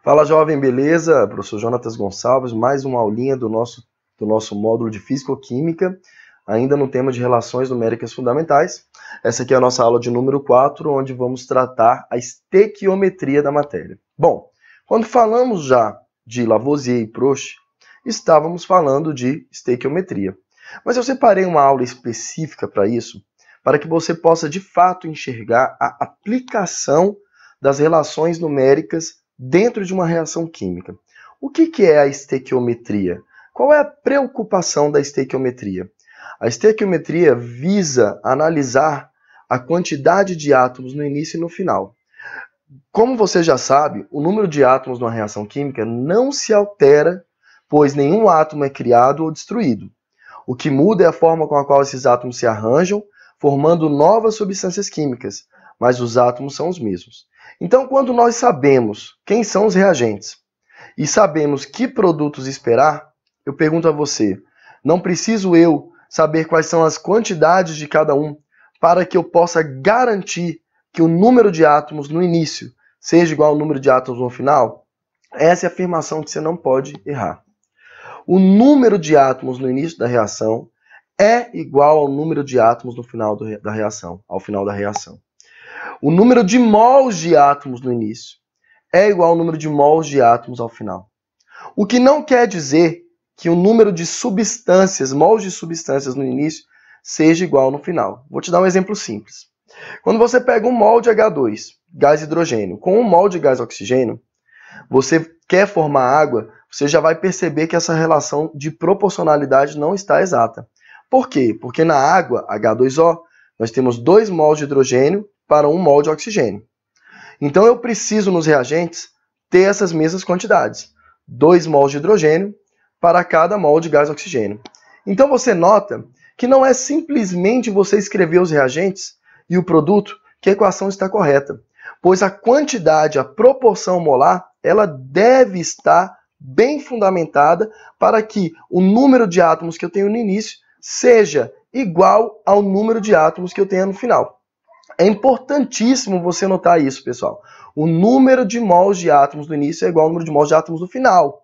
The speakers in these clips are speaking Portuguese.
Fala, jovem, beleza? Professor Jonatas Gonçalves, mais uma aulinha do nosso módulo de Físico-Química, ainda no tema de relações numéricas fundamentais. Essa aqui é a nossa aula de número 4, onde vamos tratar a estequiometria da matéria. Bom, quando falamos já de Lavoisier e Proust, estávamos falando de estequiometria. Mas eu separei uma aula específica para isso, para que você possa de fato enxergar a aplicação das relações numéricas dentro de uma reação química. O que é a estequiometria? Qual é a preocupação da estequiometria? A estequiometria visa analisar a quantidade de átomos no início e no final. Como você já sabe, o número de átomos numa reação química não se altera, pois nenhum átomo é criado ou destruído. O que muda é a forma com a qual esses átomos se arranjam, formando novas substâncias químicas, mas os átomos são os mesmos. Então, quando nós sabemos quem são os reagentes e sabemos que produtos esperar, eu pergunto a você, não preciso eu saber quais são as quantidades de cada um para que eu possa garantir que o número de átomos no início seja igual ao número de átomos no final? Essa é a afirmação que você não pode errar. O número de átomos no início da reação é igual ao número de átomos no final da reação, ao final da reação. O número de mols de átomos no início é igual ao número de mols de átomos ao final. O que não quer dizer que o número de substâncias, mols de substâncias no início, seja igual no final. Vou te dar um exemplo simples. Quando você pega um mol de H2, gás hidrogênio, com um mol de gás oxigênio, você quer formar água, você já vai perceber que essa relação de proporcionalidade não está exata. Por quê? Porque na água, H2O, nós temos 2 mols de hidrogênio para 1 mol de oxigênio. Então eu preciso nos reagentes ter essas mesmas quantidades. 2 mols de hidrogênio para cada mol de gás oxigênio. Então você nota que não é simplesmente você escrever os reagentes e o produto que a equação está correta, pois a quantidade, a proporção molar, ela deve estar bem fundamentada para que o número de átomos que eu tenho no início seja igual ao número de átomos que eu tenho no final. É importantíssimo você notar isso, pessoal. O número de mols de átomos no início é igual ao número de mols de átomos no final.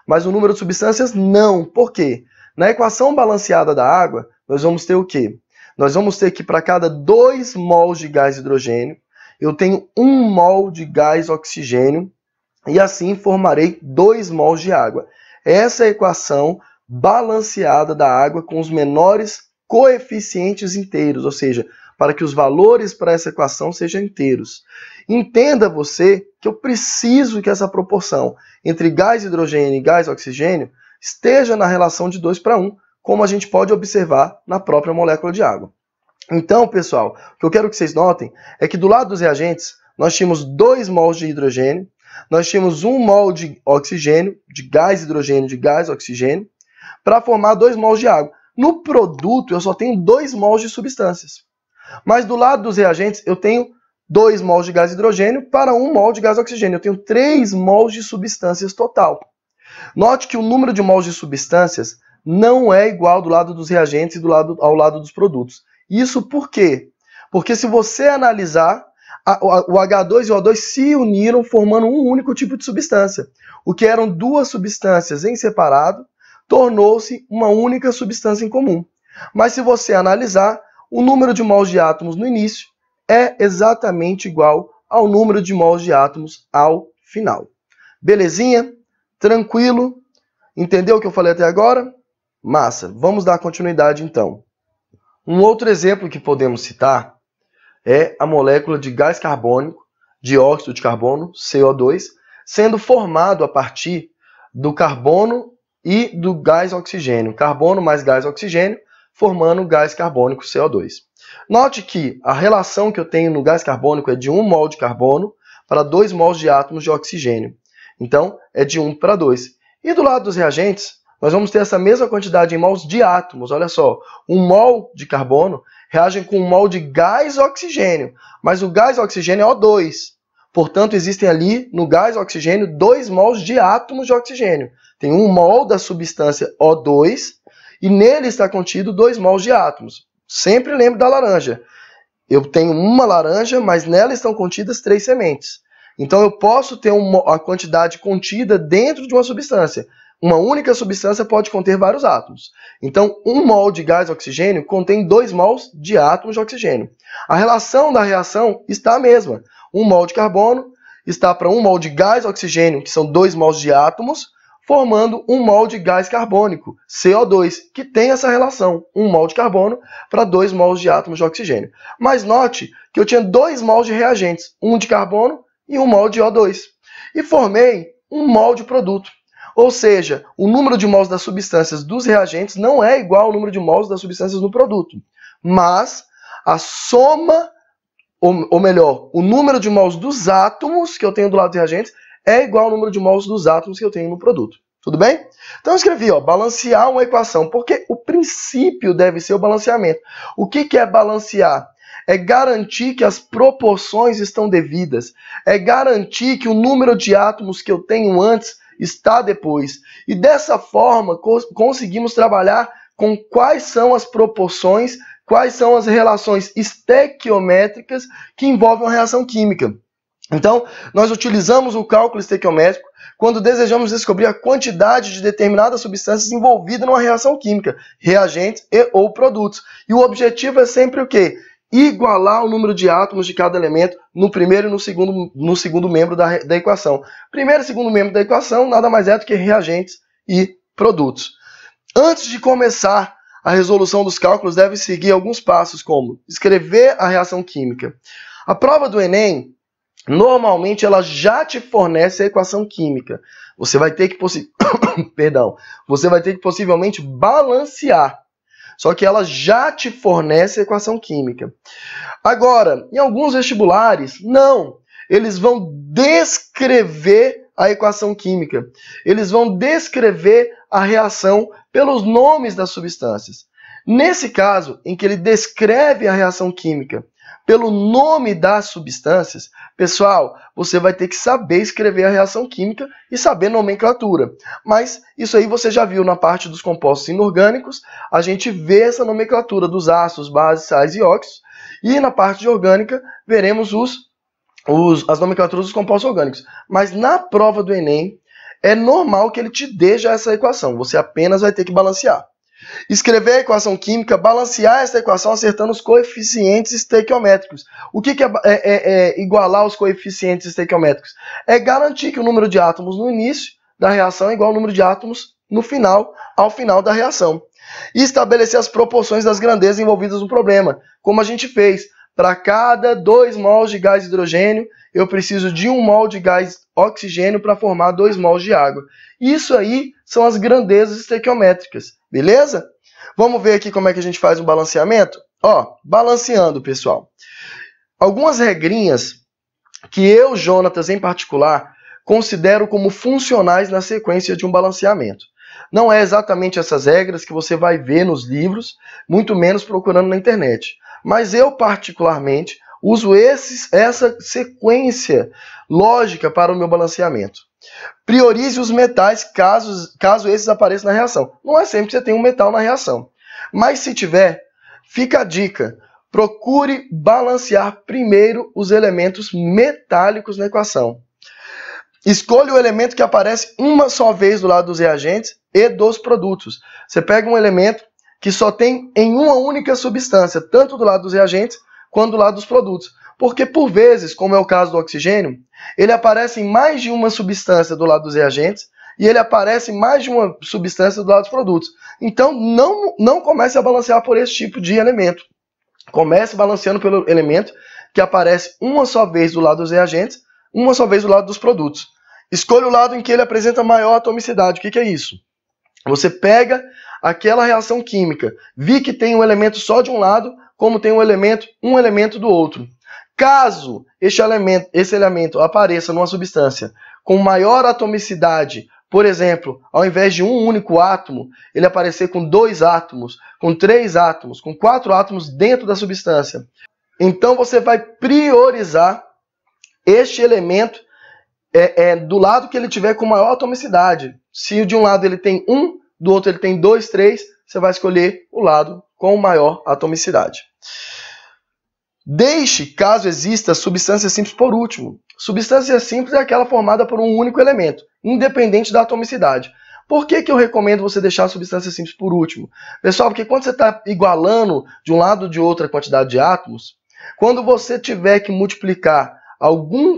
Mas o número de substâncias, não. Por quê? Na equação balanceada da água, nós vamos ter o quê? Nós vamos ter que para cada 2 mols de gás hidrogênio, eu tenho 1 mol de gás oxigênio, e assim formarei 2 mols de água. Essa é a equação balanceada da água com os menores coeficientes inteiros, ou seja, para que os valores para essa equação sejam inteiros. Entenda você que eu preciso que essa proporção entre gás hidrogênio e gás oxigênio esteja na relação de 2 para 1, como a gente pode observar na própria molécula de água. Então, pessoal, o que eu quero que vocês notem é que do lado dos reagentes, nós tínhamos 2 mols de hidrogênio, nós tínhamos 1 mol de oxigênio, de gás hidrogênio, de gás oxigênio, para formar 2 mols de água. No produto, eu só tenho 2 mols de substâncias. Mas do lado dos reagentes, eu tenho 2 mols de gás hidrogênio para 1 mol de gás oxigênio. Eu tenho 3 mols de substâncias total. Note que o número de mols de substâncias não é igual do lado dos reagentes e ao lado dos produtos. Isso por quê? Porque se você analisar, o H2 e o O2 se uniram formando um único tipo de substância. O que eram 2 substâncias em separado, tornou-se uma única substância em comum. Mas se você analisar, o número de mols de átomos no início é exatamente igual ao número de mols de átomos ao final. Belezinha? Tranquilo? Entendeu o que eu falei até agora? Massa! Vamos dar continuidade então. Um outro exemplo que podemos citar é a molécula de gás carbônico, dióxido de carbono, CO2, sendo formado a partir do carbono e do gás oxigênio. Carbono mais gás oxigênio, formando o gás carbônico CO2. Note que a relação que eu tenho no gás carbônico é de 1 mol de carbono para 2 mols de átomos de oxigênio. Então, é de 1 para 2. E do lado dos reagentes, nós vamos ter essa mesma quantidade em mols de átomos. Olha só, 1 mol de carbono reage com 1 mol de gás oxigênio, mas o gás oxigênio é O2. Portanto, existem ali no gás oxigênio 2 mols de átomos de oxigênio. Tem 1 mol da substância O2 e nele está contido 2 mols de átomos. Sempre lembre da laranja. Eu tenho uma laranja, mas nela estão contidas 3 sementes. Então eu posso ter a quantidade contida dentro de uma substância. Uma única substância pode conter vários átomos. Então, 1 mol de gás oxigênio contém 2 mols de átomos de oxigênio. A relação da reação está a mesma. 1 mol de carbono está para 1 mol de gás oxigênio, que são 2 mols de átomos, formando 1 mol de gás carbônico, CO2, que tem essa relação, 1 mol de carbono para 2 mols de átomos de oxigênio. Mas note que eu tinha 2 mols de reagentes, 1 de carbono e 1 mol de O2. E formei 1 mol de produto. Ou seja, o número de mols das substâncias dos reagentes não é igual ao número de mols das substâncias no produto. Mas a soma, ou melhor, o número de mols dos átomos que eu tenho do lado dos reagentes é igual ao número de mols dos átomos que eu tenho no produto. Tudo bem? Então eu escrevi, balancear uma equação, porque o princípio deve ser o balanceamento. O que é balancear? É garantir que as proporções estão devidas. É garantir que o número de átomos que eu tenho antes está depois. E dessa forma, conseguimos trabalhar com quais são as proporções, quais são as relações estequiométricas que envolvem uma reação química. Então, nós utilizamos o cálculo estequiométrico quando desejamos descobrir a quantidade de determinadas substâncias envolvidas numa reação química, reagentes e ou produtos. E o objetivo é sempre o quê? Igualar o número de átomos de cada elemento no primeiro e no segundo membro da equação. Primeiro e segundo membro da equação nada mais é do que reagentes e produtos. Antes de começar a resolução dos cálculos, deve seguir alguns passos, como escrever a reação química. A prova do Enem, normalmente, ela já te fornece a equação química. Você vai ter que, você vai ter que possivelmente balancear. Só que ela já te fornece a equação química. Agora, em alguns vestibulares, não. Eles vão descrever a equação química. Eles vão descrever a reação pelos nomes das substâncias. Nesse caso, em que ele descreve a reação química pelo nome das substâncias, pessoal, você vai ter que saber escrever a reação química e saber nomenclatura. Mas isso aí você já viu na parte dos compostos inorgânicos, a gente vê essa nomenclatura dos ácidos, bases, sais e óxidos, e na parte de orgânica veremos as nomenclaturas dos compostos orgânicos. Mas na prova do Enem, é normal que ele te dê já essa equação, você apenas vai ter que balancear. Escrever a equação química, balancear essa equação acertando os coeficientes estequiométricos. O que é igualar os coeficientes estequiométricos? É garantir que o número de átomos no início da reação é igual ao número de átomos no final, ao final da reação. E estabelecer as proporções das grandezas envolvidas no problema, como a gente fez. Para cada 2 mols de gás hidrogênio, eu preciso de 1 mol de gás oxigênio para formar 2 mols de água. Isso aí são as grandezas estequiométricas, beleza? Vamos ver aqui como é que a gente faz um balanceamento? Balanceando, pessoal. Algumas regrinhas que eu, Jonatas, em particular, considero como funcionais na sequência de um balanceamento. Não é exatamente essas regras que você vai ver nos livros, muito menos procurando na internet. Mas eu, particularmente, uso essa sequência lógica para o meu balanceamento. Priorize os metais caso esses apareçam na reação. Não é sempre que você tem um metal na reação. Mas se tiver, fica a dica. Procure balancear primeiro os elementos metálicos na equação. Escolha o elemento que aparece uma só vez do lado dos reagentes e dos produtos. Você pega um elemento que só tem em uma única substância, tanto do lado dos reagentes quanto do lado dos produtos. Porque, por vezes, como é o caso do oxigênio, ele aparece em mais de uma substância do lado dos reagentes e ele aparece em mais de uma substância do lado dos produtos. Então, não comece a balancear por esse tipo de elemento. Comece balanceando pelo elemento que aparece uma só vez do lado dos reagentes, uma só vez do lado dos produtos. Escolha o lado em que ele apresenta maior atomicidade. O que é isso? Você pega aquela reação química, vi que tem um elemento só de um lado, como tem um elemento do outro. Caso esse elemento apareça numa substância com maior atomicidade, por exemplo, ao invés de um único átomo, ele aparecer com 2 átomos, com 3 átomos, com 4 átomos dentro da substância, então você vai priorizar este elemento do lado que ele tiver com maior atomicidade. Se de um lado ele tem 1, do outro ele tem 2, 3, você vai escolher o lado com maior atomicidade. Deixe, caso exista, substância simples por último. Substância simples é aquela formada por um único elemento, independente da atomicidade. Por que eu recomendo você deixar a substância simples por último? Pessoal, porque quando você está igualando de um lado ou de outro a quantidade de átomos, quando você tiver que multiplicar algum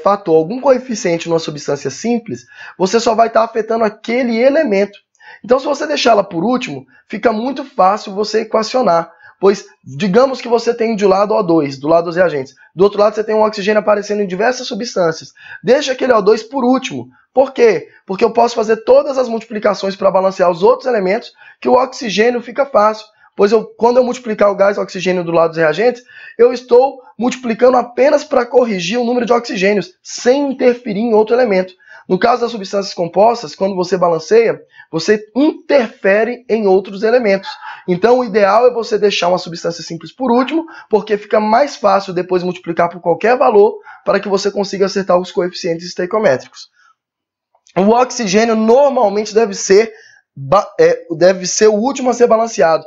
fator, algum coeficiente numa substância simples, você só vai estar afetando aquele elemento. Então, se você deixar ela por último, fica muito fácil você equacionar. Pois, digamos que você tem de um lado O2, do lado dos reagentes. Do outro lado, você tem um oxigênio aparecendo em diversas substâncias. Deixa aquele O2 por último. Por quê? Porque eu posso fazer todas as multiplicações para balancear os outros elementos, que o oxigênio fica fácil. Pois quando eu multiplicar o gás e o oxigênio do lado dos reagentes, eu estou multiplicando apenas para corrigir o número de oxigênios, sem interferir em outro elemento. No caso das substâncias compostas, quando você balanceia, você interfere em outros elementos. Então, o ideal é você deixar uma substância simples por último, porque fica mais fácil depois multiplicar por qualquer valor para que você consiga acertar os coeficientes estequiométricos. O oxigênio normalmente deve ser o último a ser balanceado.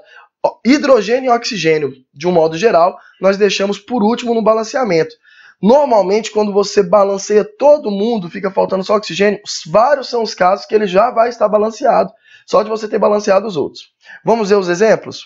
Hidrogênio e oxigênio, de um modo geral, nós deixamos por último no balanceamento. Normalmente, quando você balanceia todo mundo, fica faltando só oxigênio, vários são os casos que ele já vai estar balanceado, só de você ter balanceado os outros. Vamos ver os exemplos?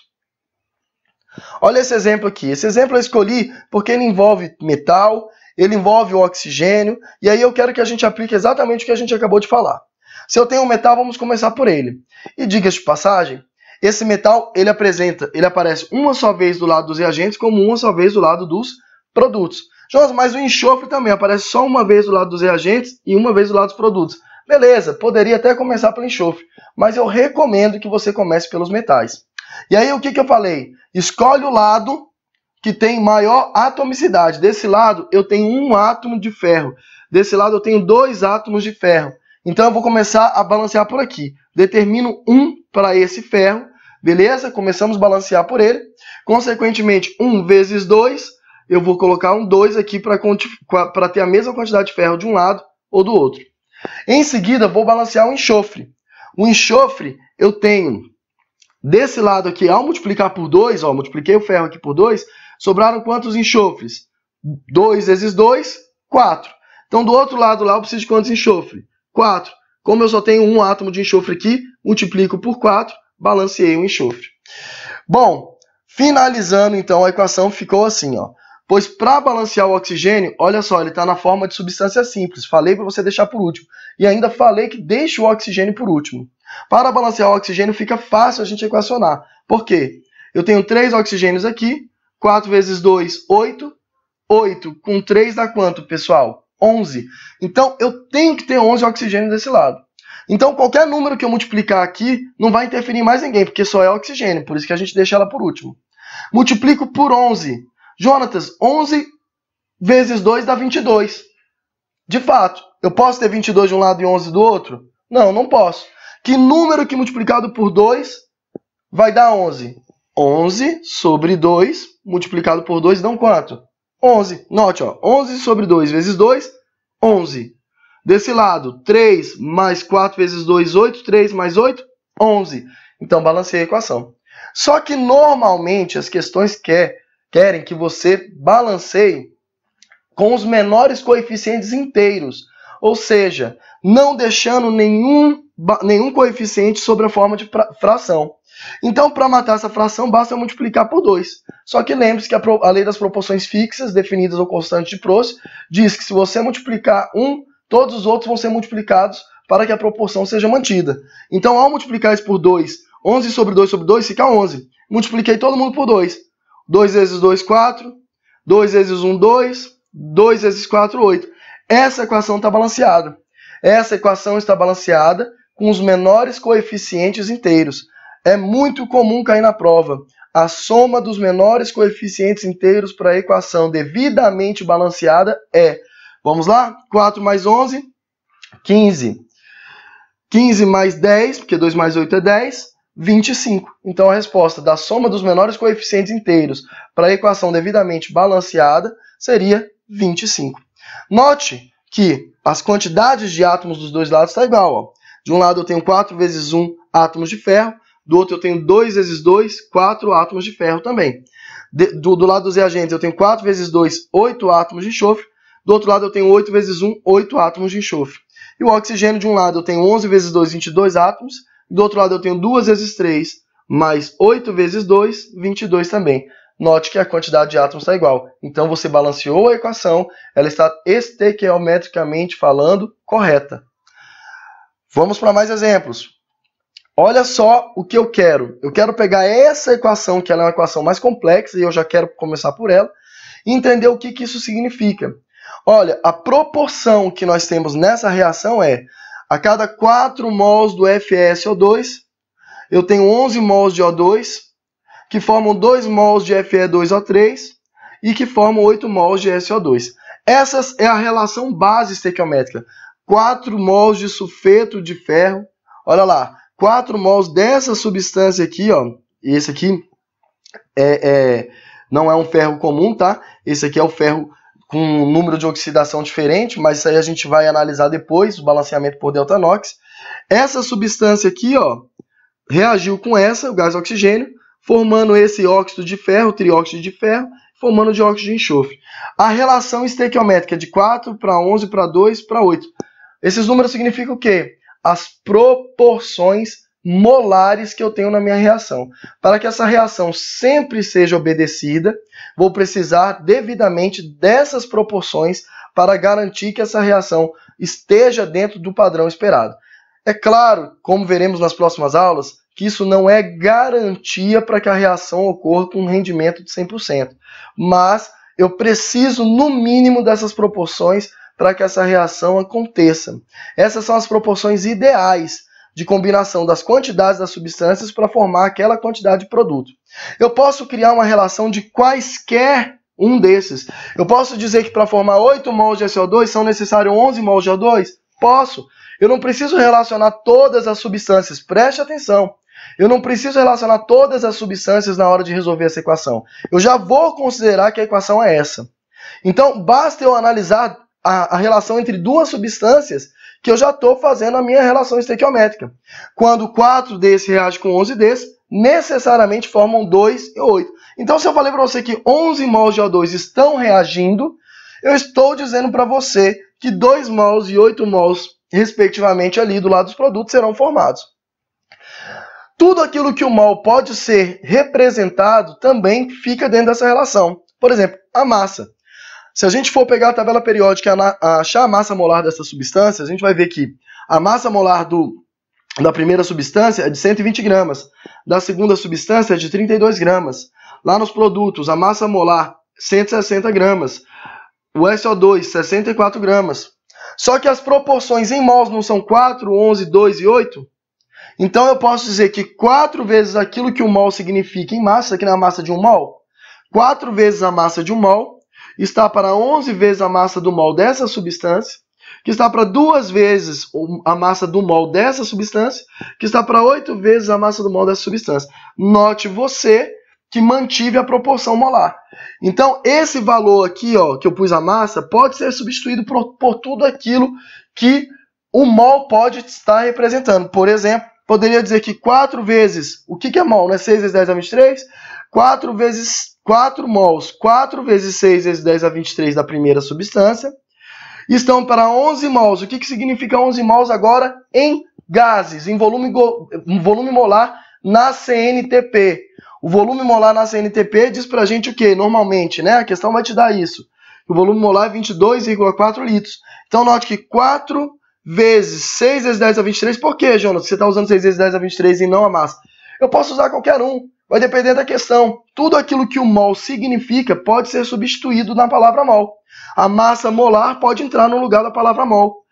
Olha esse exemplo aqui. Esse exemplo eu escolhi porque ele envolve metal, ele envolve o oxigênio, e aí eu quero que a gente aplique exatamente o que a gente acabou de falar. Se eu tenho um metal, vamos começar por ele. E diga de passagem, esse metal ele aparece uma só vez do lado dos reagentes, como uma só vez do lado dos produtos. Jonas, mas o enxofre também aparece só uma vez do lado dos reagentes e uma vez do lado dos produtos. Beleza, poderia até começar pelo enxofre, mas eu recomendo que você comece pelos metais. E aí o que eu falei? Escolhe o lado que tem maior atomicidade. Desse lado eu tenho um átomo de ferro. Desse lado eu tenho 2 átomos de ferro. Então eu vou começar a balancear por aqui. Determino 1 para esse ferro. Beleza? Começamos a balancear por ele. Consequentemente, 1 vezes 2, eu vou colocar um 2 aqui para ter a mesma quantidade de ferro de um lado ou do outro. Em seguida, vou balancear o enxofre. O enxofre, eu tenho desse lado aqui, ao multiplicar por 2, multipliquei o ferro aqui por 2, sobraram quantos enxofres? 2 vezes 2, 4. Então, do outro lado lá, eu preciso de quantos enxofre? 4. Como eu só tenho um átomo de enxofre aqui, multiplico por 4, balanceei o enxofre. Bom, finalizando, então, a equação ficou assim, ó. Pois para balancear o oxigênio, olha só, ele está na forma de substância simples. Falei para você deixar por último. E ainda falei que deixe o oxigênio por último. Para balancear o oxigênio fica fácil a gente equacionar. Por quê? Eu tenho 3 oxigênios aqui. 4 vezes 2, 8. 8 com 3 dá quanto, pessoal? 11. Então, eu tenho que ter 11 oxigênios desse lado. Então, qualquer número que eu multiplicar aqui não vai interferir em mais ninguém, porque só é oxigênio. Por isso que a gente deixa ela por último. Multiplico por 11. Jonatas, 11 vezes 2 dá 22. De fato, eu posso ter 22 de um lado e 11 do outro? Não, não posso. Que número que multiplicado por 2 vai dar 11? 11 sobre 2 multiplicado por 2 dá quanto? 11. Note, ó, 11 sobre 2 vezes 2, 11. Desse lado, 3 mais 4 vezes 2, 8. 3 mais 8, 11. Então, balancei a equação. Só que, normalmente, as questões querem que você balanceie com os menores coeficientes inteiros. Ou seja, não deixando nenhum coeficiente sobre a forma de fração. Então, para matar essa fração, basta multiplicar por 2. Só que lembre-se que a lei das proporções fixas, definidas no constante de Proust, diz que se você multiplicar um, todos os outros vão ser multiplicados para que a proporção seja mantida. Então, ao multiplicar isso por 2, 11 sobre 2 fica 11. Multipliquei todo mundo por 2. 2 vezes 2, 4. 2 vezes 1, 2. 2 vezes 4, 8. Essa equação está balanceada. Essa equação está balanceada com os menores coeficientes inteiros. É muito comum cair na prova. A soma dos menores coeficientes inteiros para a equação devidamente balanceada é, vamos lá? 4 mais 11, 15. 15 mais 10, porque 2 mais 8 é 10, 25. Então a resposta da soma dos menores coeficientes inteiros para a equação devidamente balanceada seria 25. Note que as quantidades de átomos dos dois lados estão igual. Ó. De um lado eu tenho 4 vezes 1 átomos de ferro, do outro eu tenho 2 vezes 2, 4 átomos de ferro também. Do lado dos reagentes eu tenho 4 vezes 2, 8 átomos de enxofre. Do outro lado eu tenho 8 vezes 1, 8 átomos de enxofre. E o oxigênio, de um lado eu tenho 11 vezes 2, 22 átomos. Do outro lado eu tenho 2 vezes 3, mais 8 vezes 2, 22 também. Note que a quantidade de átomos está igual. Então você balanceou a equação, ela está estequiometricamente falando correta. Vamos para mais exemplos. Olha só o que eu quero. Eu quero pegar essa equação, que ela é uma equação mais complexa, e eu já quero começar por ela, e entender o que isso significa. Olha, a proporção que nós temos nessa reação é, a cada 4 mols do FeSO2, eu tenho 11 mols de O2, que formam 2 mols de Fe2O3 e que formam 8 mols de SO2. Essa é a relação base estequiométrica. 4 mols de sulfeto de ferro, olha lá, 4 mols dessa substância aqui, ó, e esse aqui não é um ferro comum, tá? Esse aqui é o ferro com um número de oxidação diferente, mas isso aí a gente vai analisar depois, o balanceamento por delta NOx. Essa substância aqui, ó, reagiu com essa, o gás oxigênio, formando esse óxido de ferro, trióxido de ferro, formando o dióxido de enxofre. A relação estequiométrica de 4 para 11 para 2 para 8. Esses números significam o quê? As proporções molares que eu tenho na minha reação. Para que essa reação sempre seja obedecida, vou precisar devidamente dessas proporções para garantir que essa reação esteja dentro do padrão esperado. É claro, como veremos nas próximas aulas, que isso não é garantia para que a reação ocorra com um rendimento de 100%. Mas eu preciso, no mínimo, dessas proporções para que essa reação aconteça. Essas são as proporções ideais de combinação das quantidades das substâncias para formar aquela quantidade de produto. Eu posso criar uma relação de quaisquer um desses. Eu posso dizer que para formar 8 mols de SO2 são necessários 11 mols de O2? Posso. Eu não preciso relacionar todas as substâncias. Preste atenção. Eu não preciso relacionar todas as substâncias na hora de resolver essa equação. Eu já vou considerar que a equação é essa. Então, basta eu analisar a relação entre duas substâncias que eu já estou fazendo a minha relação estequiométrica. Quando 4 desse reage com 11 desse, necessariamente formam 2 e 8. Então, se eu falei para você que 11 mols de O2 estão reagindo, eu estou dizendo para você que 2 mols e 8 mols, respectivamente, ali do lado dos produtos serão formados. Tudo aquilo que o mol pode ser representado também fica dentro dessa relação. Por exemplo, a massa. Se a gente for pegar a tabela periódica e achar a massa molar dessa substância, a gente vai ver que a massa molar da primeira substância é de 120 gramas, da segunda substância é de 32 gramas. Lá nos produtos, a massa molar 160 gramas, o SO2 64 gramas. Só que as proporções em mols não são 4, 11, 2 e 8? Então eu posso dizer que 4 vezes aquilo que o mol significa em massa, aqui na massa de um mol, 4 vezes a massa de um mol, está para 11 vezes a massa do mol dessa substância, que está para 2 vezes a massa do mol dessa substância, que está para 8 vezes a massa do mol dessa substância. Note você que mantive a proporção molar. Então, esse valor aqui, ó, que eu pus a massa, pode ser substituído por tudo aquilo que o mol pode estar representando. Por exemplo, poderia dizer que 4 vezes, o que é mol, né? 6 vezes 10 a 23? 4 vezes 4 mols, 4 vezes 6 vezes 10 a 23 da primeira substância, estão para 11 mols. O que significa 11 mols agora? Em gases, em volume molar na CNTP. O volume molar na CNTP diz pra gente o quê? Normalmente, né? A questão vai te dar isso. O volume molar é 22,4 litros. Então, note que 4 vezes 6 vezes 10 a 23. Por quê, Jonas? Você está usando 6 vezes 10 a 23 e não a massa? Eu posso usar qualquer um. Vai depender da questão. Tudo aquilo que o mol significa pode ser substituído na palavra mol. A massa molar pode entrar no lugar da palavra mol.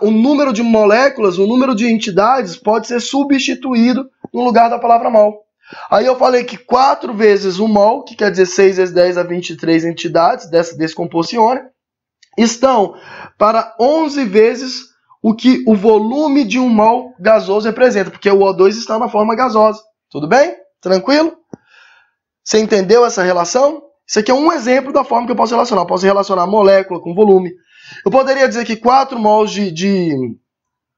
O número de moléculas, o número de entidades pode ser substituído no lugar da palavra mol. Aí eu falei que 4 vezes o mol, que quer dizer 6 vezes 10 a 23 entidades desse composto iônico, estão para 11 vezes o que o volume de um mol gasoso representa, porque o O2 está na forma gasosa. Tudo bem? Tranquilo? Você entendeu essa relação? Isso aqui é um exemplo da forma que eu posso relacionar. Eu posso relacionar molécula com volume. Eu poderia dizer que 4 mols de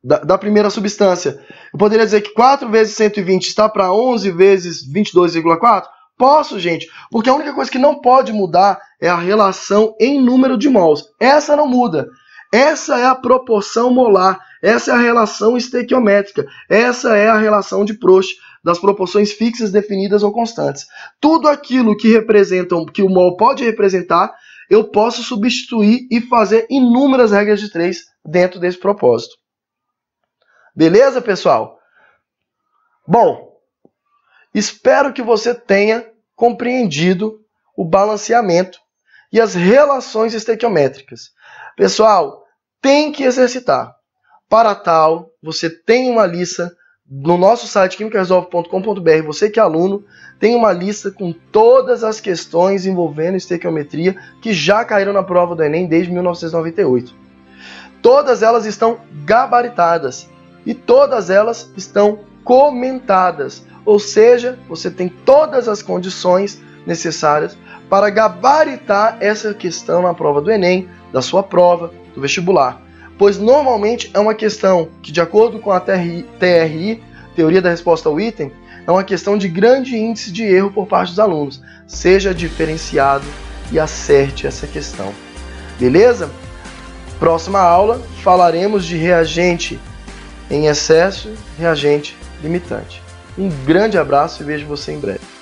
da primeira substância. Eu poderia dizer que 4 vezes 120 está para 11 vezes 22,4? Posso, gente, porque a única coisa que não pode mudar é a relação em número de mols. Essa não muda. Essa é a proporção molar, essa é a relação estequiométrica, essa é a relação de Proust, das proporções fixas, definidas ou constantes. Tudo aquilo que o mol pode representar, eu posso substituir e fazer inúmeras regras de 3 dentro desse propósito. Beleza, pessoal? Bom, espero que você tenha compreendido o balanceamento e as relações estequiométricas. Pessoal, tem que exercitar. Para tal, você tem uma lista no nosso site quimicaresolve.com.br. Você que é aluno, tem uma lista com todas as questões envolvendo estequiometria que já caíram na prova do Enem desde 1998. Todas elas estão gabaritadas e todas elas estão comentadas. Ou seja, você tem todas as condições necessárias para gabaritar essa questão na prova do Enem, da sua prova, do vestibular. Pois normalmente é uma questão que, de acordo com a TRI, Teoria da Resposta ao Item, é uma questão de grande índice de erro por parte dos alunos. Seja diferenciado e acerte essa questão. Beleza? Próxima aula falaremos de reagente em excesso, reagente limitante. Um grande abraço e vejo você em breve.